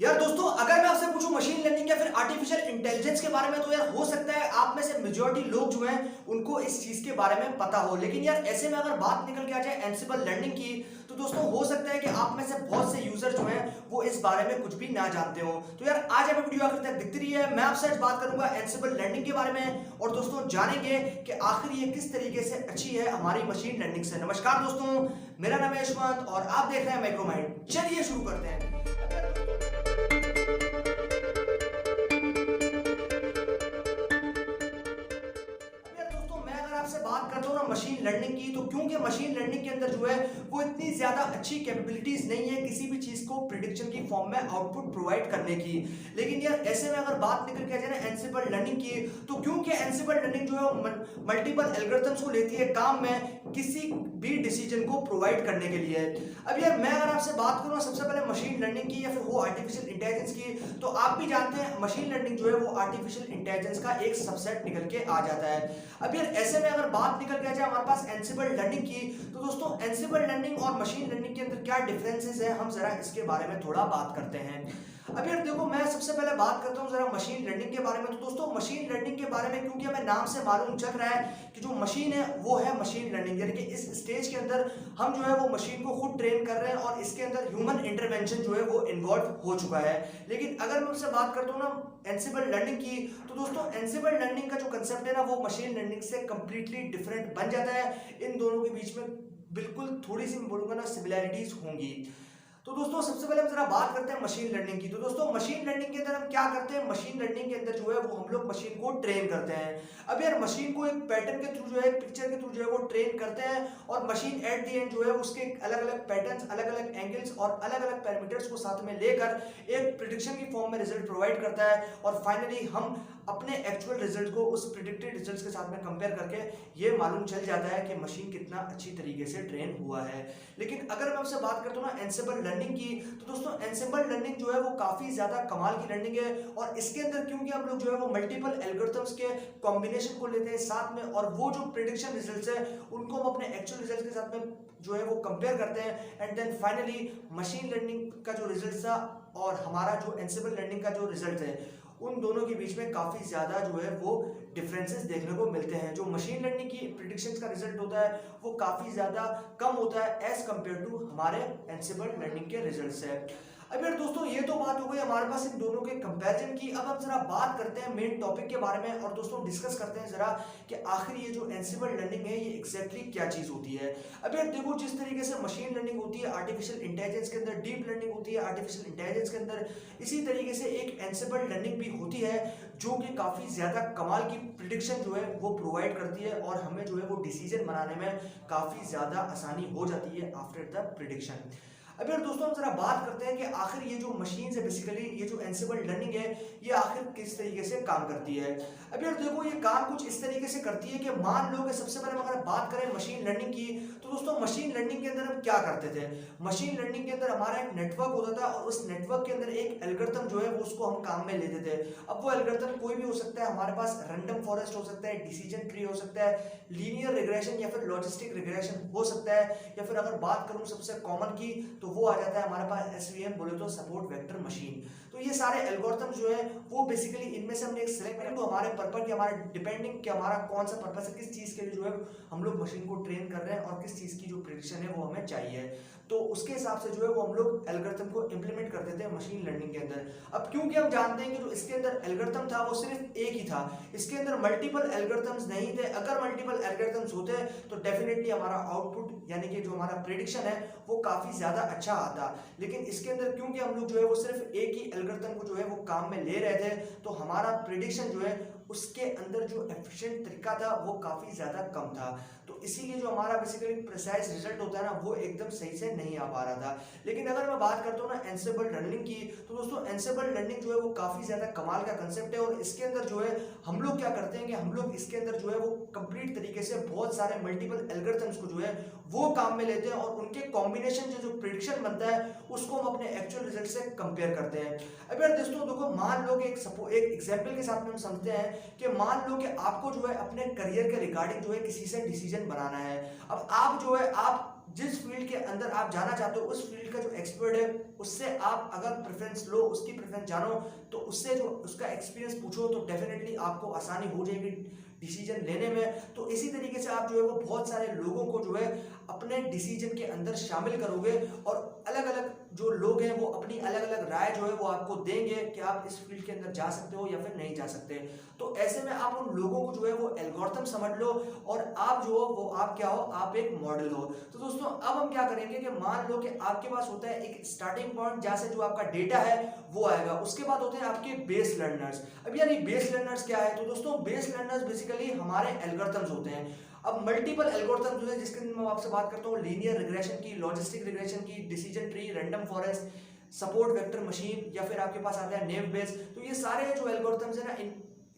यार दोस्तों, अगर मैं आपसे पूछूं मशीन लर्निंग या फिर आर्टिफिशियल इंटेलिजेंस के बारे में, तो यार हो सकता है आप में से मेजॉरिटी लोग जो हैं उनको इस चीज के बारे में पता हो। लेकिन यार ऐसे में अगर बात निकल के आ जाए एंसिबल लर्निंग की, तो दोस्तों हो सकता है कि आप में से बहुत से यूजर जो हैं वो इस बारे में कुछ भी ना जानते हो। तो यार आज हमें वीडियो आखिर तक दिखती रही है। मैं आपसे आज बात करूंगा एंसिबल लर्निंग के बारे में, और दोस्तों जानेंगे कि आखिर ये किस तरीके से अच्छी है हमारी मशीन लर्निंग से। नमस्कार दोस्तों, मेरा नाम है यशवंत और आप देख रहे हैं माइक्रोमाइंड। चलिए शुरू करते हैं। दोस्तों मैं अगर आपसे बात करता हूँ ना मशीन लर्निंग की, तो क्योंकि मशीन लर्निंग के अंदर जो है वो इतनी ज्यादा अच्छी कैपेबिलिटीज नहीं है किसी भी चीज को प्रिडिक्शन की फॉर्म में आउटपुट प्रोवाइड करने की। लेकिन यार ऐसे में अगर बात निकल के आ जाए ना एंसिबल लर्निंग की, तो क्योंकि एंसिबल लर्निंग जो है मल्टीपल एल्गोरिथम्स को लेती है काम में किसी भी डिसीजन को प्रोवाइड करने के लिए। अब यार मैं अगर आपसे बात करूँ सबसे पहले मशीन लर्निंग की या फिर वो आर्टिफिशियल इंटेलिजेंस की, तो आप भी जानते हैं मशीन लर्निंग जो है वो आर्टिफिशियल इंटेलिजेंस का एक सबसेट निकल के आ जाता है। अब यार ऐसे में अगर बात निकल के आ जाए हमारे पास एंसिबल लर्निंग की, तो दोस्तों एंसिबल लर्निंग और मशीन लर्निंग के अंदर क्या डिफरेंसेस है, हम जरा इसके बारे में थोड़ा बात करते हैं। अब यार देखो, मैं सबसे पहले बात करता हूँ जरा मशीन लर्निंग के बारे में। तो दोस्तों मशीन लर्निंग के बारे में क्योंकि हमें नाम से मालूम चल रहा है कि जो मशीन है वो है मशीन लर्निंग, यानी कि इस स्टेज के अंदर हम जो है वो मशीन को खुद ट्रेन कर रहे हैं और इसके अंदर ह्यूमन इंटरवेंशन जो है वो इन्वॉल्व हो चुका है। लेकिन अगर मैं उससे बात करता हूँ ना एंसिबल लर्निंग की, तो दोस्तों एंसिबल लर्निंग का जो कंसेप्ट है ना वो मशीन लर्निंग से कंप्लीटली डिफरेंट बन जाता है। इन दोनों के बीच में बिल्कुल थोड़ी सी बोलूंगा ना सिमिलैरिटीज होंगी। तो दोस्तों सबसे पहले हम जरा बात करते हैं मशीन लर्निंग की। तो दोस्तों मशीन लर्निंग के अंदर हम क्या करते हैं, मशीन लर्निंग के अंदर जो है वो हम लोग मशीन को ट्रेन करते हैं। अब यार मशीन को एक पैटर्न के थ्रू जो है, पिक्चर के थ्रू जो है वो ट्रेन करते हैं, और मशीन एट द एंड जो है उसके अलग अलग पैटर्न्स, अलग अलग एंगल्स और अलग अलग पैरामीटर्स को साथ में लेकर एक प्रिडिक्शन की फॉर्म में रिजल्ट प्रोवाइड करता है। और फाइनली हम अपने एक्चुअल रिजल्ट को उस प्रिडिक्टेड रिजल्ट्स के साथ में कंपेयर करके ये मालूम चल जाता है कि मशीन कितना अच्छी तरीके से ट्रेन हुआ है। लेकिन अगर मैं आपसे बात करता हूँ ना एंसिबल लर्निंग की, तो दोस्तों एंसिबल लर्निंग जो है वो काफी ज्यादा कमाल की लर्निंग है। और इसके अंदर क्योंकि हम लोग जो है वो मल्टीपल एल्गोरिथम्स के कॉम्बिनेशन को लेते हैं साथ में, और वो जो प्रिडिक्शन रिजल्ट्स है उनको हम अपने एक्चुअल रिजल्ट के साथ में जो है वो कंपेयर करते हैं, and then finally machine learning का जो रिजल्ट था और हमारा जो एंसिबल लर्निंग का जो रिजल्ट है, उन दोनों के बीच में काफी ज्यादा जो है वो डिफरेंसेस देखने को मिलते हैं। जो मशीन लर्निंग की प्रिडिक्शंस का रिजल्ट होता है वो काफी ज्यादा कम होता है एज कंपेयर टू हमारे एंसिबल लर्निंग के रिजल्ट से। अब यार दोस्तों ये तो बात हो गई हमारे पास इन दोनों के कंपैरिजन की। अब हम जरा बात करते हैं मेन टॉपिक के बारे में, और दोस्तों डिस्कस करते हैं जरा कि आखिर ये जो एंसिबल लर्निंग है ये एग्जैक्टली क्या चीज होती है। अब यार देखो, जिस तरीके से मशीन लर्निंग होती है आर्टिफिशियल इंटेलिजेंस के अंदर, डीप लर्निंग होती है आर्टिफिशियल इंटेलिजेंस के अंदर, इसी तरीके से एक एंसिबल लर्निंग भी होती है जो कि काफी ज्यादा कमाल की प्रिडिक्शन जो है वो प्रोवाइड करती है, और हमें जो है वो डिसीजन बनाने में काफी ज्यादा आसानी हो जाती है आफ्टर द प्रिडिक्शन। अब यार दोस्तों हम जरा बात करते हैं कि आखिर ये जो मशीन है, बेसिकली ये जो एंसिबल लर्निंग है, ये आखिर किस तरीके से काम करती है। अब यार देखो, ये काम कुछ इस तरीके से करती है कि मान लो कि सबसे पहले अगर बात करें मशीन लर्निंग की, तो दोस्तों मशीन लर्निंग के अंदर हम क्या करते थे, मशीन लर्निंग के अंदर हमारा एक नेटवर्क होता था, और उस नेटवर्क के अंदर एक एल्गोरिथम जो है वो उसको हम काम में लेते थे। अब वो एल्गोरिथम कोई भी हो सकता है, हमारे पास रैंडम फॉरेस्ट हो सकता है, डिसीजन ट्री हो सकता है, लीनियर रिग्रेशन या फिर लॉजिस्टिक रिग्रेशन हो सकता है, या फिर अगर बात करूं सबसे कॉमन की, तो वो आ जाता है हमारे पास एसवीएम, बोले तो सपोर्ट वेक्टर मशीन। तो ये सारे एल्गोरिथम जो है वो बेसिकली इनमें से हमने एक सिलेक्ट करें, तो हमारे पर्पस के हमारे डिपेंडिंग कि हमारा कौन सा पर्पस है, किस चीज के लिए जो है हम लोग मशीन को ट्रेन कर रहे हैं और किस चीज की जो प्रिडिक्शन है वो हमें चाहिए, तो उसके हिसाब से जो है वो हम लोग एल्गोरिथम को इंप्लीमेंट कर देते हैं मशीन लर्निंग के अंदर। अब क्योंकि हम जानते हैं कि जो इसके अंदर एल्गोरिथम था वो सिर्फ एक ही था, इसके अंदर मल्टीपल एल्गोरिथम्स नहीं थे। अगर मल्टीपल एल्गोरिथम्स होते तो डेफिनेटली हमारा आउटपुट यानी कि जो हमारा प्रेडिक्शन है वो काफी ज्यादा अच्छा आता। लेकिन इसके अंदर क्योंकि हम लोग जो है वो सिर्फ एक ही एल्गोरिथम को जो है वो काम में ले रहे थे, तो हमारा प्रेडिक्शन जो है उसके अंदर जो एफिशिएंट तरीका था वो काफी ज्यादा कम था। तो इसीलिए जो हमारा बेसिकली प्रिसाइज रिजल्ट होता है ना वो एकदम सही से नहीं आ पा रहा था। लेकिन अगर मैं बात करता हूँ ना एंसिबल लर्निंग की, तो दोस्तों एंसिबल लर्निंग जो है वो काफी ज्यादा कमाल का कंसेप्ट है, और इसके अंदर जो है हम लोग क्या करते हैं कि हम लोग इसके अंदर जो है वो कंप्लीट तरीके से बहुत सारे मल्टीपल एल्गोरिथम्स को जो है वो काम में लेते हैं, और उनके कॉम्बिनेशन जो प्रिडिक्शन बनता है उसको हम अपने एक्चुअल रिजल्ट से कंपेयर करते हैं। अब यार दोस्तों देखो, मान लो कि एक एग्जाम्पल के साथ में हम समझते हैं कि मान लो कि आपको जो है अपने करियर के रिगार्डिंग जो है किसी से डिसीजन बनाना है। अब आप जो है आप जिस फील्ड के अंदर आप जाना चाहते हो उस फील्ड का जो एक्सपर्ट है उससे आप अगर प्रेफरेंस लो, उसकी प्रेफरेंस जानो, तो उससे जो उसका एक्सपीरियंस पूछो तो डेफिनेटली आपको आसानी हो जाएगी डिसीजन लेने में। तो इसी तरीके से आप जो है वो बहुत सारे लोगों को जो है अपने डिसीजन के अंदर शामिल करोगे और अलग अलग जो लोग हैं वो अपनी अलग अलग राय जो है वो आपको देंगे कि आप इस फील्ड के अंदर जा सकते हो या फिर नहीं जा सकते। तो ऐसे में आप उन लोगों को जो है वो एल्गोरिथम समझ लो और आप जो हो वो आप क्या हो, आप एक मॉडल हो। तो दोस्तों अब हम क्या करेंगे कि मान लो कि आपके पास होता है एक स्टार्टिंग पॉइंट जहां से जो आपका डेटा है वो आएगा, उसके बाद होते हैं आपके बेस लर्नर्स। अब यार ये बेस लर्नर्स क्या है? तो दोस्तों बेस लर्नर्स बेसिकली हमारे एल्गोरिथम्स होते हैं। अब मल्टीपल एल्गोरिथम जो है जिसके मैं आपसे बात करता हूँ, लीनियर रिग्रेशन की, लॉजिस्टिक रिग्रेशन की, decision tree, random forest, support vector machine, या फिर आपके पास आता है नेव बेस। तो ये सारे जो एल्गोरिथम्स है ना,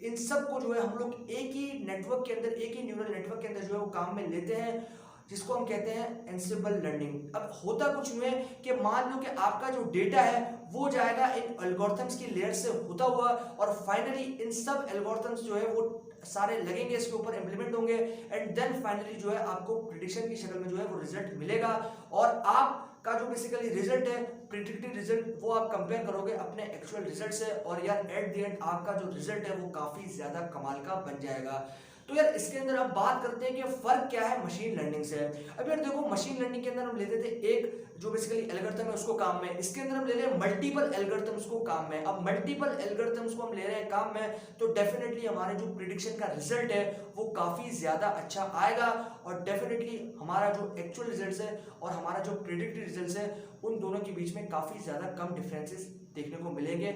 इन सब को जो है हम लोग एक ही नेटवर्क के अंदर, एक ही न्यूरल नेटवर्क के अंदर जो है वो काम में लेते हैं, जिसको हम कहते हैं एंसिबल लर्निंग। अब होता कुछ नहीं है कि मान लो कि आपका जो डेटा है वो जाएगा इन एल्गोरिथम्स की लेयर से होता हुआ और फाइनली इन सब एल्गोरिथम्स जो है वो सारे लगेंगे, इसके ऊपर इंप्लीमेंट होंगे एंड देन फाइनली जो है आपको प्रिडिक्शन की शक्ल में जो है वो रिजल्ट मिलेगा। और आपका जो बेसिकली रिजल्ट है, प्रिडिक्टेड रिजल्ट, वो आप कंपेयर करोगे अपने एक्चुअल रिजल्ट से और यार एट द एंड आपका जो रिजल्ट है वो काफी ज्यादा कमाल का बन जाएगा। तो यार इसके अंदर अब बात करते हैं कि फर्क क्या है मशीन लर्निंग से। अब यार देखो मशीन लर्निंग के अंदर हम लेते थे एक जो बेसिकली एल्गोरिथम है उसको काम में, इसके अंदर हम ले रहे हैं मल्टीपल एल्गोरिथम्स को काम में। अब मल्टीपल एल्गोरिथम्स को हम ले रहे हैं काम में तो डेफिनेटली हमारे जो प्रिडिक्शन का रिजल्ट है वो काफी ज्यादा अच्छा आएगा और डेफिनेटली हमारा जो एक्चुअल रिजल्ट है और हमारा जो प्रिडिक्टेड रिजल्ट है उन दोनों के बीच में काफी ज्यादा कम डिफरेंसेस देखने को मिलेंगे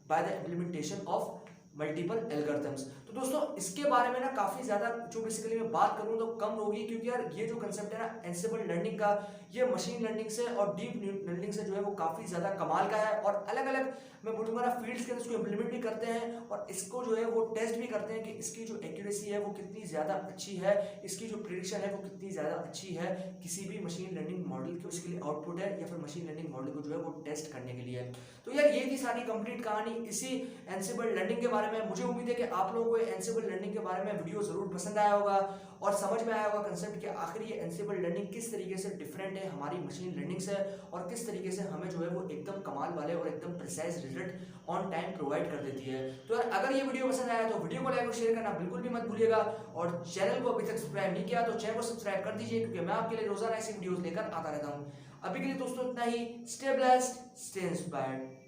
by the implementation of multiple algorithms. तो दोस्तों इसके बारे में ना काफी ज्यादा जो बेसिकली मैं बात करूं तो कम होगी, क्योंकि यार ये जो कंसेप्ट है ना एंसिबल लर्निंग का, ये मशीन लर्निंग से और डीप लर्निंग से जो है वो काफी ज्यादा कमाल का है और अलग अलग मैं बोलूंगा ना फील्ड्स के अंदर इसको इंप्लीमेंट भी करते हैं और इसको जो है वो टेस्ट भी करते हैं कि इसकी जो एक्यूरेसी है वो कितनी ज्यादा अच्छी है, इसकी जो प्रिडिक्शन है वो कितनी ज्यादा अच्छी है किसी भी मशीन लर्निंग मॉडल के उसके लिए आउटपुट है या फिर मशीन लर्निंग मॉडल को जो है वो टेस्ट करने के लिए। तो यार ये थी सारी कंप्लीट कहानी इसी एंसिबल लर्निंग के बारे में। मुझे उम्मीद है कि आप लोगों को एंसिबल लर्निंग के बारे में वीडियो जरूर पसंद आया होगा और समझ में आया होगा कंसेप्ट कि आखिर ये एंसिबल लर्निंग किस तरीके से डिफरेंट है हमारी मशीन लर्निंग से और किस तरीके से हमें जो है वो एकदम कमाल वाले और एकदम precise result on time provide कर देती है। तो यार अगर ये वीडियो पसंद आया तो वीडियो को लाइक और शेयर करना बिल्कुल भी मत भूलिएगा और चैनल को अभी तक सब्सक्राइब नहीं किया तो चैनल को सब्सक्राइब कर दीजिए, क्योंकि मैं आपके लिए रोजाना ऐसी वीडियोस लेकर आता रहता हूँ। अभी के लिए दोस्तों इतना ही। Stay blessed, stay inspired.